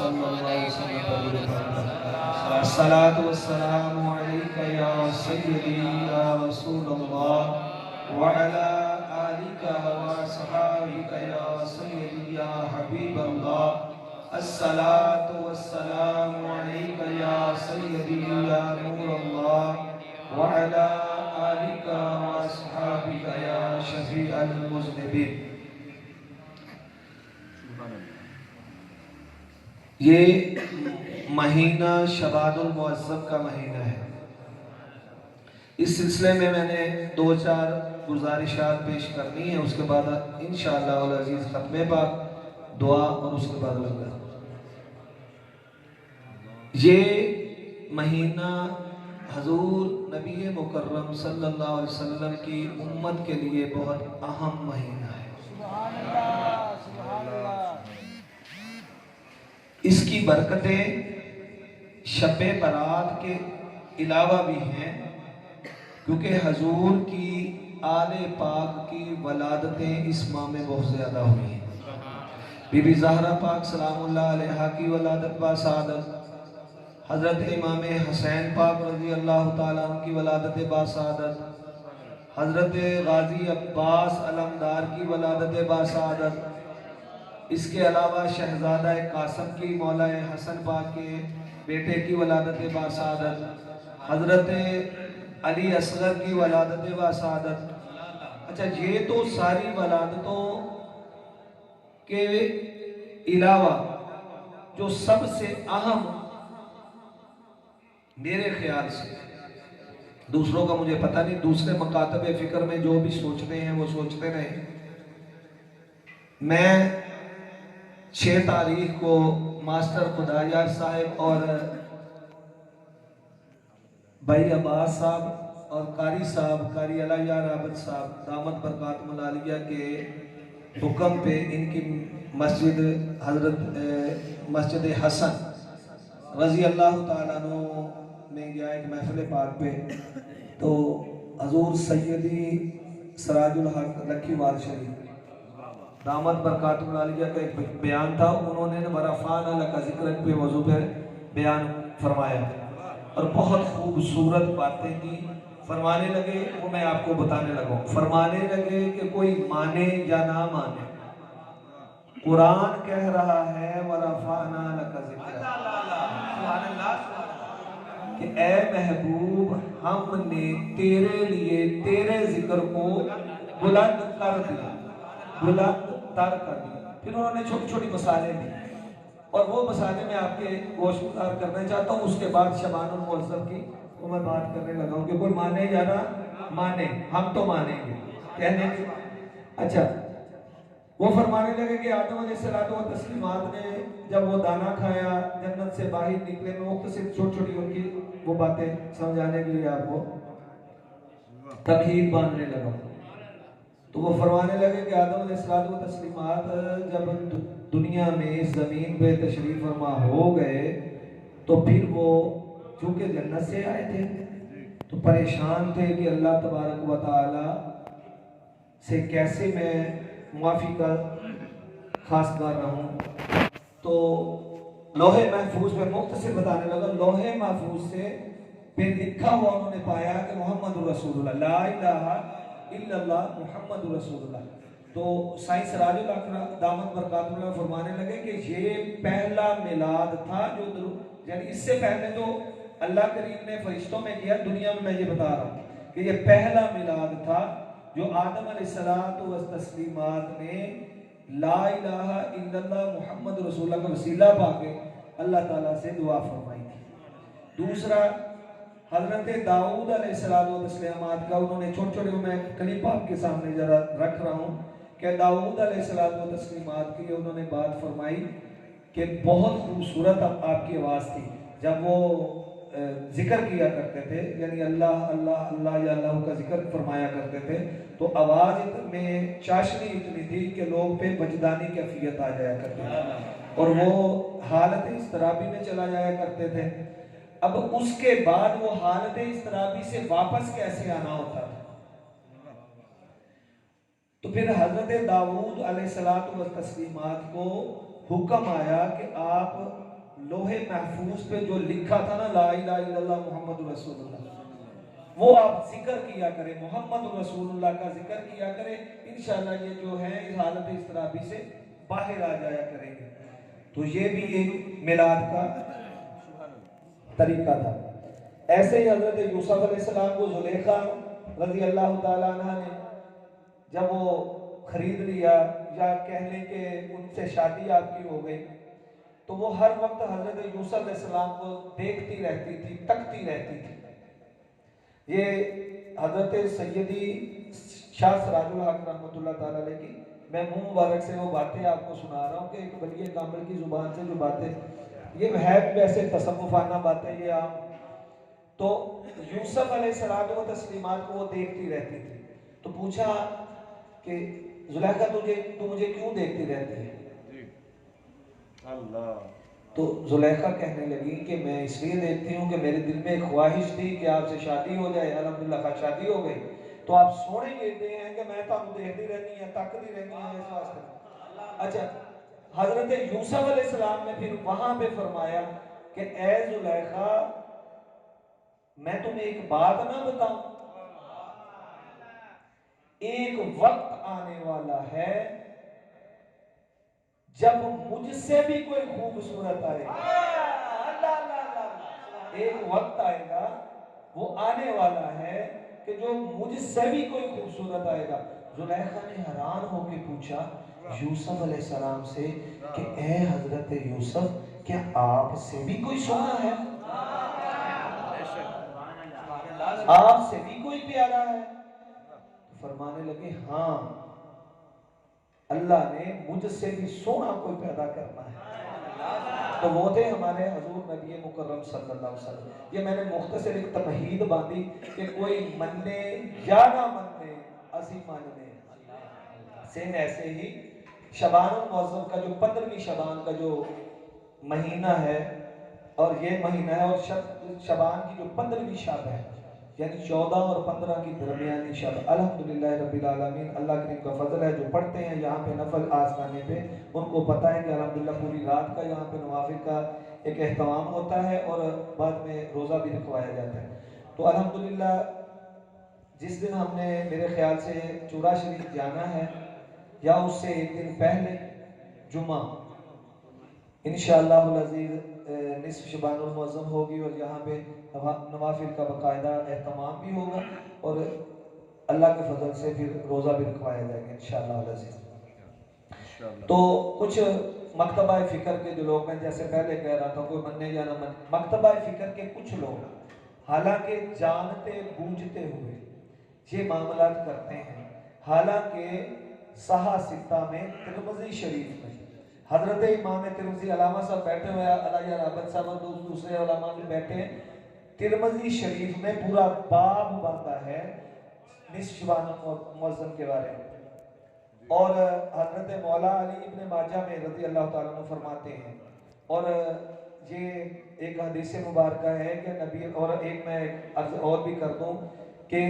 صلی اللہ علیہ وسلم پر درود پڑھیں۔ الصلاۃ والسلام علیک یا سیدی یا رسول اللہ وعلی آلک واصحابک یا سیدی یا حبیب اللہ۔ الصلاۃ والسلام علیک یا سیدی یا نور اللہ وعلی آلک واصحابک یا شفیع المذنبین۔ یہ مہینہ شباد المعظم کا مہینہ ہے۔ اس سلسلے میں نے 2-4 گزارشات پیش کرنی ہے، اس کے بعد انشاءاللہ العزیز ختم پاک، دعا اور اس کے بعد لنگر۔ یہ مہینہ حضور نبی مکرم صلی اللہ علیہ وسلم کی امت کے لیے بہت اہم مہینہ ہے۔ سبحان اللہ، سبحان اللہ۔ اس کی برکتیں شب برات کے علاوہ بھی ہیں، کیونکہ حضور کی آل پاک کی ولادتیں اس ماہ میں بہت زیادہ ہوئی ہیں۔ بی بی زہرا پاک سلام اللہ علیہا کی ولادت باسعادت، حضرت امام حسین پاک رضی اللہ تعالیٰ عنہ کی ولادت باسعادت، حضرت غازی عباس علمدار کی ولادت باسعادت، اس کے علاوہ شہزادہ قاسم کی مولا حسن پاک کے بیٹے کی ولادت باسعادت، حضرت علی اصغر کی ولادت باسعادت۔ اچھا، یہ تو ساری ولادتوں کے علاوہ جو سب سے اہم میرے خیال سے، دوسروں کا مجھے پتہ نہیں، دوسرے مکاتب فکر میں جو بھی سوچتے ہیں وہ سوچتے رہیں، میں 6 تاریخ کو ماسٹر خدایار صاحب اور بھائی عباس صاحب اور قاری صاحب، قاری علیہ رابط صاحب دامت برکاتہم العالیہ کے حکم پہ ان کی مسجد حضرت مسجد حسن رضی اللہ تعالیٰ عنہ میں گیا ایک محفل پاک پہ، تو حضور سیدی سراج الحق لکھی وال شریف دامت برکاتہم العالیہ کا ایک بیان تھا، انہوں نے ورفعنا لک ذکرک پہ موضوع پہ بیان فرمایا اور بہت خوبصورت باتیں کی۔ فرمانے لگے، وہ میں آپ کو بتانے لگا ہوں، فرمانے لگے کہ کوئی مانے یا نہ مانے، قرآن کہہ رہا ہے ورفعنا لک ذکرک، کہ اے محبوب ہم نے تیرے لیے تیرے ذکر کو بلند کر دیا، بلند تر کر دیا۔ پھر انہوں نے چھوٹی چھوٹی مثالیں دی، اور وہ مثالیں میں آپ کے گوش گزار کرنا چاہتا ہوں۔ اس کے بعد شبان المعظم کی وہ میں بات کرنے لگا ہوں کہ کوئی مانے یا نہ مانے، ہم تو مانیں گے، کہنے گے۔ اچھا، وہ فرمانے لگے کہ آدم علیہ السلام نے جب وہ دانا کھایا، جنت سے باہر نکلے، میں مختصر چھوٹی چھوٹی ان کی وہ باتیں سمجھانے کے لیے آپ کو تمہید باندھنے لگا ہوں۔ تو وہ فرمانے لگے کہ آدم علیہ السلام جب دنیا میں اس زمین پہ تشریف فرما ہو گئے، تو پھر وہ چونکہ جنت سے آئے تھے تو پریشان تھے کہ اللہ تبارک و تعالی سے کیسے میں معافی کا خواستگار رہوں۔ تو لوح محفوظ پہ مختصر بتانے لگا، لوح محفوظ سے پہ لکھا ہوا انہوں نے پایا کہ محمد رسول اللہ، لا الہ الا اللہ محمد رسول اللہ۔ تو سائیں سراج الحق دامت برکاتہم اللہ فرمانے لگے کہ یہ پہلا میلاد تھا جو یعنی اس سے پہلے تو اللہ کریم نے فرشتوں میں کیا، دنیا میں یہ بتا رہا ہوں کہ یہ پہلا میلاد تھا جو آدم علیہ السلام نے لا الہ الا اللہ محمد رسول اللہ کا وسیلہ پا کے اللہ تعالیٰ سے دعا فرمائی تھی۔ دوسرا حضرت داؤد علیہ السلام کا انہوں نے چھوٹے چھوٹے میں کلپ آپ کے سامنے ذرا رکھ رہا ہوں کہ داؤد علیہ السلام کی انہوں نے بات فرمائی کہ بہت خوبصورت آپ کی آواز تھی جب وہ ذکر کیا کرتے تھے، یعنی اللہ اللہ اللہ یا اللہ کا ذکر فرمایا کرتے تھے، تو آواز میں چاشنی اتنی تھی کہ لوگ پہ وجدانی کیفیت آ جایا کرتے تھے اور وہ حالت اضطرابی میں چلا جایا کرتے تھے۔ اب اس کے بعد وہ حالت اضطرابی سے واپس کیسے آنا ہوتا تھا؟ تو پھر حضرت داؤد علیہ السلام کو حکم آیا کہ آپ لوہے محفوظ پہ جو لکھا تھا نا لا الہ الا اللہ محمد رسول اللہ، وہ آپ ذکر کیا کریں، محمد رسول اللہ کا ذکر کیا کریں، انشاءاللہ یہ جو ہے اس حالت اضطرابی سے باہر آ جایا کریں گے۔ تو یہ بھی ایک میلاد کا طریقہ تھا۔ ایسے ہی حضرت یوسف علیہ السلام کو زلیخا رضی اللہ تعالیٰ عنہ نے جب وہ خرید لیا، یا کہہ لیں کہ ان سے شادی آپ کی ہو گئی، تو وہ ہر وقت حضرت یوسف علیہ السلام کو دیکھتی رہتی تھی، تکتی رہتی تھی۔ یہ حضرت سیدی شاہ سراج الحق رحمۃ اللہ تعالیٰ علیہ کی میں منہ مبارک سے وہ باتیں آپ کو سنا رہا ہوں کہ ایک ولی کامل کی زبان سے جو باتیں، یہ ہے ویسے تصوفانہ باتیں یہ عام۔ تو یوسف علیہ السلام و تسلیمات کو وہ دیکھتی رہتی تھی، تو پوچھا کہ زلیخا تو مجھے کیوں دیکھتی رہتی ہے؟ اللہ۔ تو زلیخا کہنے لگی کہ میں اس لیے دیکھتی ہوں کہ میرے دل میں ایک خواہش تھی کہ آپ سے شادی ہو جائے، الحمدللہ شادی ہو گئی، تو آپ سونے کہتے ہیں کہ میں تو آپ دیکھتی رہنی ہے، تکتی رہنی ہے اس واسطے۔ اچھا، حضرت یوسف علیہ السلام نے پھر وہاں پہ فرمایا کہ اے زلیخا میں تمہیں ایک بات نہ بتاؤں، ایک وقت آنے والا ہے جب مجھ سے بھی کوئی خوبصورت آئے گا، ایک وقت آئے گا، وہ آنے والا ہے کہ جو مجھ سے بھی کوئی خوبصورت آئے گا۔ زلیخا نے حیران ہو کے پوچھا یوسف علیہ السلام سے کہ اے حضرت یوسف کیا آپ سے بھی کوئی سونا ہے، آپ سے بھی کوئی پیارا ہے؟ فرمانے لگے ہاں، اللہ نے مجھ سے بھی سونا کوئی پیدا کرنا ہے۔ تو وہ تھے ہمارے حضور نبی مکرم صلی اللہ علیہ وسلم۔ یہ میں نے مختصر ایک تمہید باندھی کہ کوئی مننے یا نہ مننے اسی ماننے۔ سیم ایسے ہی شبان المعظم کا جو 15ویں شبان کا جو مہینہ ہے، اور یہ مہینہ ہے، اور شبان کی جو 15ویں شب ہے، یعنی 14 اور 15 کی درمیانی شب، الحمدللہ رب العالمین، اللہ کریم کا فضل ہے۔ جو پڑھتے ہیں یہاں پہ نفل آستانے پہ، ان کو پتہ ہے کہ الحمدللہ پوری رات کا یہاں پہ نوافل کا ایک اہتمام ہوتا ہے، اور بعد میں روزہ بھی رکھوایا جاتا ہے۔ تو الحمدللہ جس دن ہم نے میرے خیال سے چورا شریف جانا ہے، یا اس سے ایک دن پہلے جمعہ انشاءاللہ العزیز نصف شبان المعظم ہوگی، اور یہاں پہ نوافل کا باقاعدہ اہتمام بھی ہوگا، اور اللہ کے فضل سے پھر روزہ بھی رکھوایا جائے گا انشاءاللہ العزیز۔ تو کچھ مکتبہ فکر کے جو لوگ ہیں، جیسے پہلے کہہ رہا تھا کوئی مننے یا نہ مننے، مکتبہ فکر کے کچھ لوگ حالانکہ جانتے بوجھتے ہوئے یہ معاملات کرتے ہیں، حالانکہ صحاح ستہ میں ترمذی شریف میں حضرت امام ترمذی علامہ صاحب بیٹھے ہوئے، علیہ رحمت صاحب اور دوسرے علماء بھی بیٹھے ہیں، ترمذی شریف میں پورا باب بنتا ہے نصف شبان المعظم کے بارے میں۔ اور حضرت مولا علی ابن ماجہ میں رضی اللہ تعالیٰ عنہ فرماتے ہیں، اور یہ ایک حدیث مبارکہ ہے کہ نبی، اور ایک میں عرض اور بھی کر دوں کہ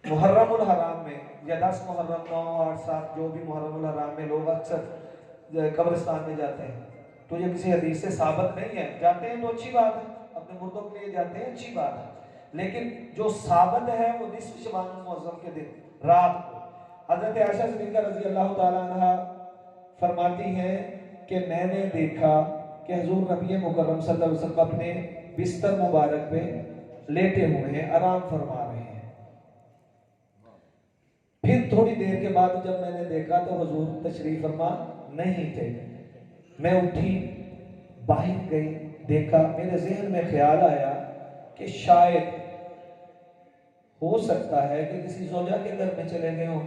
محرم الحرام میں یا 10 محرم 9 8 7 جو بھی محرم الحرام میں لوگ اکثر قبرستان میں جاتے ہیں، تو یہ کسی حدیث سے ثابت نہیں ہے، جاتے ہیں تو اچھی بات ہے، اپنے مردوں کے لیے جاتے ہیں اچھی بات ہے، لیکن جو ثابت ہے وہ نصف شبان المعظم کے دن رات کو حضرت عائشہ صدیقہ رضی اللہ تعالیٰ عنہ فرماتی ہیں کہ میں نے دیکھا کہ حضور نبی مکرم صلی اللہ علیہ وسلم اپنے بستر مبارک پہ لیٹے ہوئے ہیں، آرام فرما رہے ہیں۔ پھر تھوڑی دیر کے بعد جب میں نے دیکھا تو حضور تشریف فرما نہیں تھے، میں اٹھی باہر گئی، دیکھا، میرے ذہن میں خیال آیا کہ شاید ہو سکتا ہے کہ کسی زوجہ کے گھر میں چلے گئے ہوں۔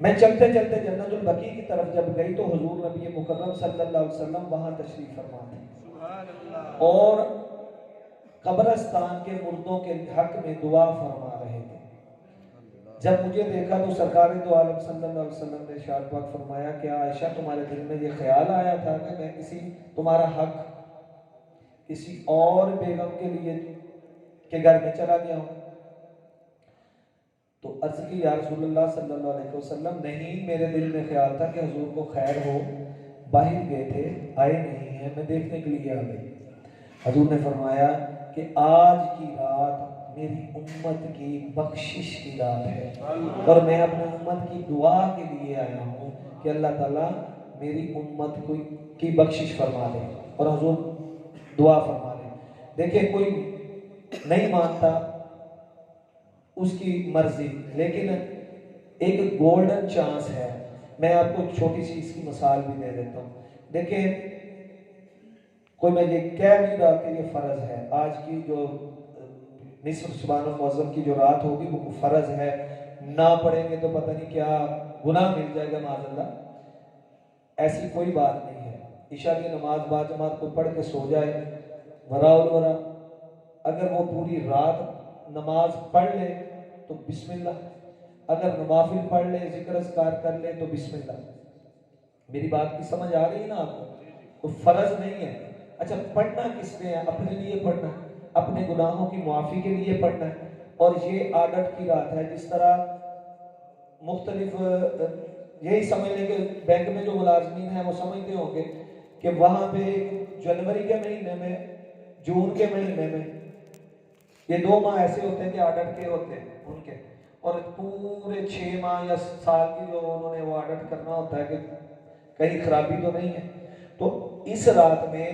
میں چلتے چلتے جنت البقیع کی طرف جب گئی تو حضور نبی مکرم صلی اللہ علیہ وسلم وہاں تشریف فرما تھے، اور قبرستان کے مردوں کے حق میں دعا فرما رہے تھے۔ جب مجھے دیکھا تو سرکار دو عالم صلی اللہ علیہ وسلم نے ارشاد پاک فرمایا کہ عائشہ تمہارے دل میں یہ خیال آیا تھا کہ میں کسی تمہارا حق کسی اور بیگم کے لیے کے گھر میں چلا گیا ہوں؟ تو عرض کی یا رسول اللہ صلی اللہ علیہ وسلم نہیں، میرے دل میں خیال تھا کہ حضور کو خیر ہو، باہر گئے تھے, آئے نہیں ہیں, میں دیکھنے کے لیے آ گئی. حضور نے فرمایا کہ آج کی رات میری امت کی بخشش کی رات ہے, اور میں اپنے امت کی دعا کے لیے آیا ہوں کہ اللہ تعالیٰ میری امت کی بخشش فرما دے. اور حضور دعا فرما دے. دیکھیں کوئی نہیں مانتا اس کی مرضی, لیکن ایک گولڈن چانس ہے. میں آپ کو چھوٹی سی اس کی مثال بھی دے دیتا ہوں. دیکھیں کوئی میں یہ کہہ نہیں رہا کہ یہ فرض ہے. آج کی جو نصف شبان المعظم کی جو رات ہوگی وہ فرض ہے, نہ پڑھیں گے تو پتہ نہیں کیا گناہ مل جائے گا معاذ اللہ. ایسی کوئی بات نہیں ہے. عشاء کی نماز باجماعت کو پڑھ کے سو جائے ورا الورا, اگر وہ پوری رات نماز پڑھ لے تو بسم اللہ, اگر نوافل پڑھ لے ذکر اذکار کر لے تو بسم اللہ. میری بات کی سمجھ آ رہی ہے نا آپ کو؟ وہ فرض نہیں ہے. اچھا پڑھنا کس نے ہے؟ اپنے لیے پڑھنا, اپنے گناہوں کی معافی کے لیے پڑھنا ہے. اور یہ عادت کی رات ہے. جس طرح مختلف یہی سمجھ لیں کہ بینک میں جو ملازمین ہیں وہ سمجھتے ہوں گے کہ وہاں پہ جنوری کے مہینے میں, جون کے مہینے میں, یہ 2 ماہ ایسے ہوتے ہیں کہ آڈٹ کے ہوتے ہیں ان کے, اور پورے 6 ماہ یا سال کی جو انہوں نے وہ آڈٹ کرنا ہوتا ہے کہ کہیں خرابی تو نہیں ہے. تو اس رات میں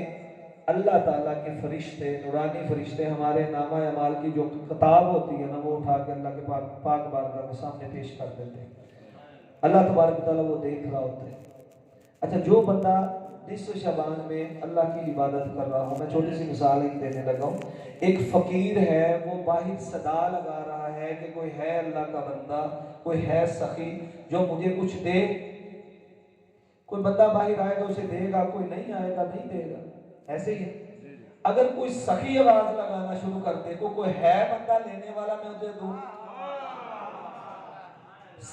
اللہ تعالیٰ کے فرشتے, نورانی فرشتے ہمارے نامہ اعمال کی جو کتاب ہوتی ہے نا وہ اٹھا کے اللہ کے پاک بارگاہ کے سامنے پیش کر دیتے ہیں. اللہ تبارک تعالیٰ وہ دیکھ رہا ہوتا ہے. اچھا جو بندہ نصف شعبان میں اللہ کی عبادت کر رہا ہوں, میں چھوٹی سی مثال ایک دینے لگا ہوں. ایک فقیر ہے, وہ باہر صدا لگا رہا ہے کہ کوئی ہے اللہ کا بندہ, کوئی ہے سخی جو مجھے کچھ دے. کوئی بندہ باہر آئے گا اسے دے گا, کوئی نہیں آئے گا نہیں دے گا. ایسے ہی اگر کوئی سخی آواز لگانا شروع کر دے, کوئی ہے بندہ لینے والا میں اسے دوں,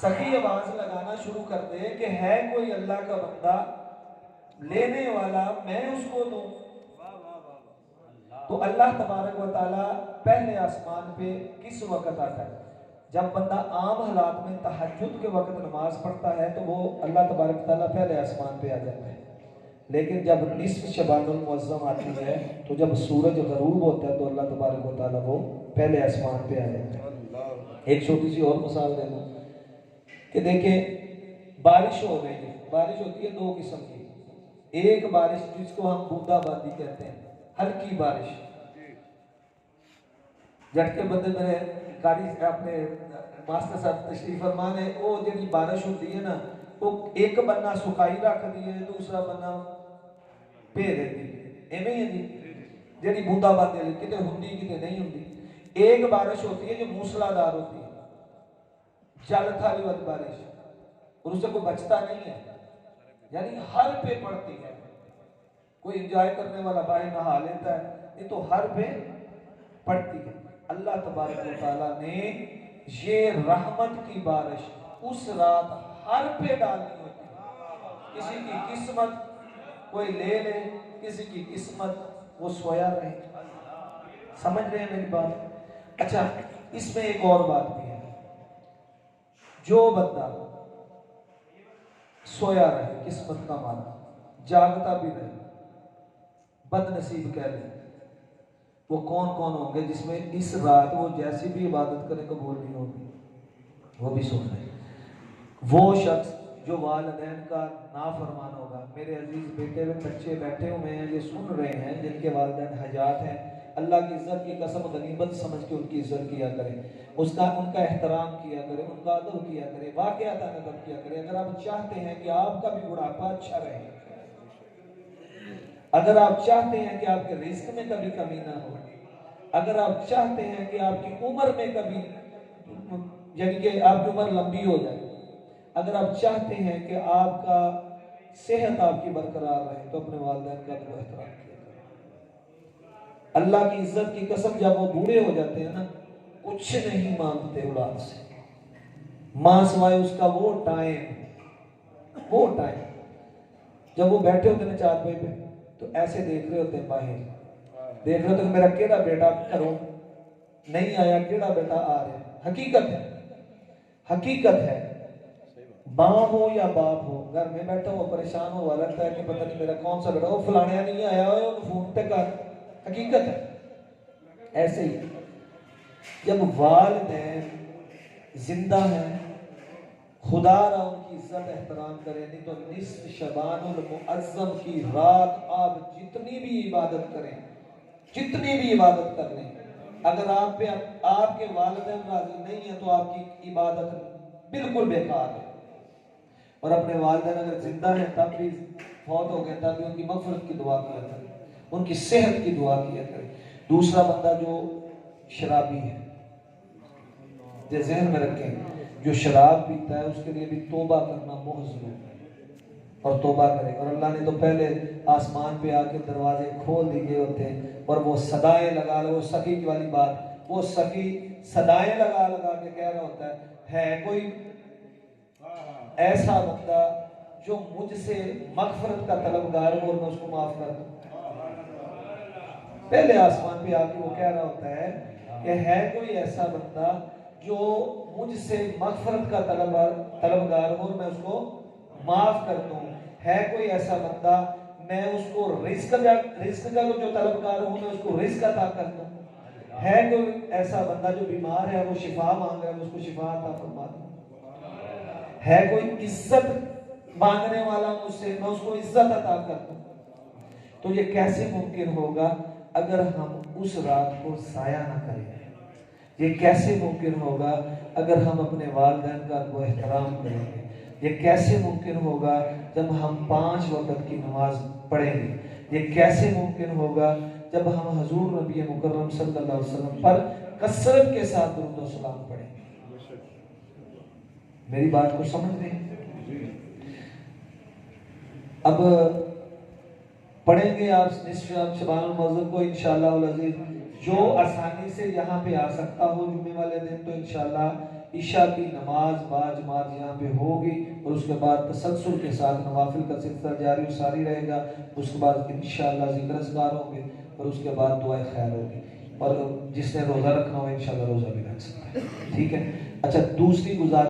سخی آواز لگانا شروع کر دے کہ ہے کوئی اللہ کا بندہ لینے والا میں اس کو دوں, تو اللہ تبارک و تعالیٰ پہلے آسمان پہ کس وقت آتا ہے؟ جب بندہ عام حالات میں تہجد کے وقت نماز پڑھتا ہے تو وہ اللہ تبارک و تعالیٰ پہلے آسمان پہ آ جاتا ہے. لیکن جب نصف شعبان المعظم آتی ہے تو جب سورج غروب ہوتا ہے تو اللہ تبارک و تعالیٰ وہ پہلے آسمان پہ آ جاتا ہے. ایک چھوٹی سی اور مثال دے دوں کہ دیکھیں بارش ہو رہی ہے. بارش ہوتی ہے 2 قسم کی. ایک بارش جس کو ہم بوندا باندی کہتے ہیں, ہلکی بارش. جھٹکے بندے میرے قاری اپنے ماسٹر صاحب تشریف فرمان ہے, وہ جب بارش ہوتی ہے نا وہ ایک بننا سکائی رکھ دی ہے, دوسرا بننا پہ رہتی ہے. ایویں ہی ہے جی, جی بوندا باندی کتے ہوندی کتے نہیں ہوندی. ایک بارش ہوتی ہے جو موسلا دار ہوتی ہے, جل تھالی والی بارش, اور اس سے کوئی بچتا نہیں ہے, یعنی ہر پہ پڑتی ہے. کوئی انجوائے کرنے والا باہر نہا لیتا ہے, یہ تو ہر پہ پڑتی ہے. اللہ تبارک و تعالیٰ نے یہ رحمت کی بارش اس رات ہر پہ ڈالنی ہوتی ہے. کسی کی قسمت کوئی لے لے, کسی کی قسمت وہ سویا رہے. سمجھ رہے ہیں میری بات؟ اچھا اس میں ایک اور بات بھی ہے. جو بندہ سویا رہے, قسمت کا مانا, جاگتا بھی رہے, بد نصیب کہہ لیں, وہ کون کون ہوں گے جس میں اس رات وہ جیسی بھی عبادت کرے قبول نہیں ہوگی؟ وہ بھی سن لیں. وہ شخص جو والدین کا نافرمان ہوگا. میرے عزیز بیٹے ہوئے بچے بیٹھے ہوئے ہیں, یہ سن رہے ہیں, جن کے والدین حجات ہیں, اللہ کی عزت کی قسم غنیمت سمجھ کے ان کی عزت کیا کریں, ان کا احترام کیا کریں, ان کا ادب کیا کریں, واقعات ادب کیا کریں. اگر آپ چاہتے ہیں کہ آپ کا بھی بڑھاپا اچھا رہے, اگر آپ چاہتے ہیں کہ آپ کے رزق میں کبھی کمی نہ ہو, اگر آپ چاہتے ہیں کہ آپ کی عمر میں کبھی یعنی کہ آپ کی عمر لمبی ہو جائے, اگر آپ چاہتے ہیں کہ آپ کا صحت آپ کی برقرار رہے, تو اپنے والدین کا تو احترام کیا کریں. اللہ کی عزت کی قسم جب وہ بوڑھے ہو جاتے ہیں نا, کچھ نہیں مانگتے اولاد سے, ماں سوائے اس کا وہ ٹائم جب وہ بیٹھے ہوتے ہیں چارپائی پہ تو ایسے دیکھ رہے ہوتے ہیں, باہر دیکھ رہے ہوتے ہیں میرا کیڑا بیٹا کرو نہیں آیا, کیڑا بیٹا آ رہا ہے. حقیقت ہے ماں ہو یا باپ ہو، گھر میں بیٹھا ہو پریشان ہوا لگتا ہے کہ پتہ نہیں میرا کون سا بیٹا وہ فلانا نہیں آیا ہو انہوں فون پہ کر، حقیقت ہے ایسے ہی جب والدین زندہ ہیں خدا را ان کی عزت احترام کرے، نہیں تو نصف شعبان المعظم کی رات آپ جتنی بھی عبادت کریں، جتنی بھی عبادت کر لیں، اگر آپ پہ آپ کے والدین راضی نہیں ہیں تو آپ کی عبادت بالکل بیکار ہے۔ اور اپنے والدین اگر زندہ ہیں تب بھی فوت ہو گئے تب بھی ان کی مغفرت کی دعا کیا کرے، ان کی صحت کی دعا کیا کرے۔ دوسرا بندہ جو شرابی ہے، یہ ذہن میں رکھیں، جو شراب پیتا ہے اس کے لیے بھی توبہ کرنا بہت ضروری ہے، اور توبہ کرے۔ اور اللہ نے تو پہلے آسمان پہ آ کے دروازے کھول دیے ہوتے ہیں اور وہ صدائیں لگا لو، وہ سخی کی والی بات، وہ سخی صدائیں لگا لگا کے کہہ رہا ہوتا ہے کوئی ایسا بندہ جو مجھ سے مغفرت کا طلبگار ہو اور میں اس کو معاف کر دوں۔ پہلے آسمان پہ آ کے وہ کہہ رہا ہوتا ہے کہ ہے کوئی ایسا بندہ جو مجھ سے مغفرت کا طلبگار ہو اور میں اس کو معاف کر دوں، ہے کوئی ایسا بندہ میں اس کو رزق کا جو طلبگار ہوں میں اس کو رزق عطا کر دوں، ہے کوئی ایسا بندہ جو بیمار ہے وہ شفا مانگ رہا ہے میں اس کو شفا عطا فرما دوں، ہے کوئی عزت مانگنے والا مجھ سے میں اس کو عزت عطا کر دوں۔ تو یہ کیسے ممکن ہوگا اگر ہم اس رات کو ضائع نہ کریں؟ یہ کیسے ممکن ہوگا اگر ہم اپنے والدین کا وہ احترام کریں گے؟ یہ کیسے ممکن ہوگا جب ہم 5 وقت کی نماز پڑھیں گے؟ یہ کیسے ممکن ہوگا جب ہم حضور نبی مکرم صلی اللہ علیہ وسلم پر کثرت کے ساتھ درود و سلام پڑھیں گے؟ میری بات کو سمجھ رہے ہیں؟ اب پڑھیں گے آپ نصف شعبان المعظم کو انشاءاللہ العزیز، جو آسانی سے یہاں پہ آ سکتا ہو جمعے والے دن تو انشاءاللہ عشاء کی نماز باجماعت یہاں پہ ہوگی، اور اس کے بعد تسلسل کے ساتھ نوافل کا سلسلہ جاری و ساری رہے گا، اس کے بعد انشاءاللہ ذکر اذکار ہوں گے، اور اس کے بعد دعائے خیر ہوگی، اور جس نے روزہ رکھنا ہو انشاءاللہ روزہ بھی رکھ سکتا ہے، ٹھیک ہے؟ اچھا دوسری گزارش